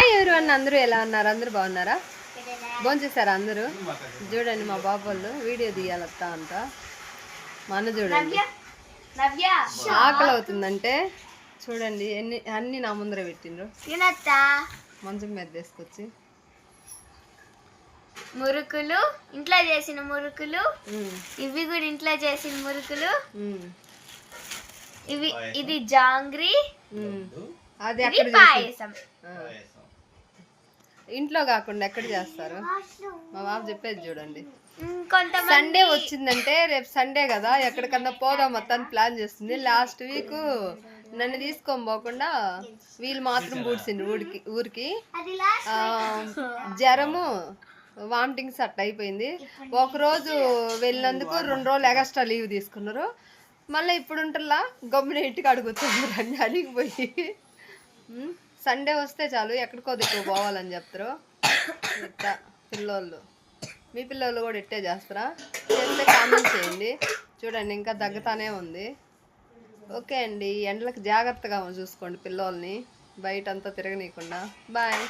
Hi everyone, అందరూ ఎలా ఉన్నారు? అందరూ బాగున్నారా? భోంచేసారా అందరూ? చూడండి మా బాబు వాళ్ళు వీడియో తీయాలత్తా అంట. మా అన్న చూడండి ఆకలి అవుతుందంటే చూడండి అన్ని నా ముందర పెట్టిండ్రు. మంచం మీద తీసుకొచ్చి మురుకులు, ఇంట్లో చేసిన మురుకులు, ఇవి కూడా ఇంట్లో చేసిన మురుకులు, ఇవి ఇది జాంగ్రీ, అది ఎక్కడ పాయసం. ఇంట్లో కాకుండా ఎక్కడ చేస్తారు? మా బాబు చెప్పేది చూడండి. కొంతమంది సండే వచ్చిందంటే రేపు సండే కదా, ఎక్కడికన్నా పోదాం మొత్తాన్ని ప్లాన్ చేస్తుంది. లాస్ట్ వీక్ నన్ను తీసుకొని పోకుండా వీళ్ళు మాత్రం పూడ్చిండ్రు ఊరికి. జ్వరము వామిటింగ్స్ అట్లా అయిపోయింది. ఒకరోజు వెళ్ళినందుకు 2 రోజులు ఎక్స్ట్రా లీవ్ తీసుకున్నారు. మళ్ళీ ఇప్పుడు ఉంటల్లా గమ్మున ఇంటికి అడుగుతున్నారు అన్ని అలిగిపోయి. సండే వస్తే చాలు ఎక్కడికో దిక్కు పోవాలని చెప్తారు. ఇట్లా పిల్లోళ్ళు, మీ పిల్లలు కూడా ఇట్టే చేస్తారా? చేస్తే కామెంట్ చేయండి. చూడండి ఇంకా దగ్గతానే ఉంది. ఓకే అండి, ఎండలకు జాగ్రత్తగా చూసుకోండి పిల్లోల్ని, బయట అంతా తిరగనీయకుండా. బాయ్.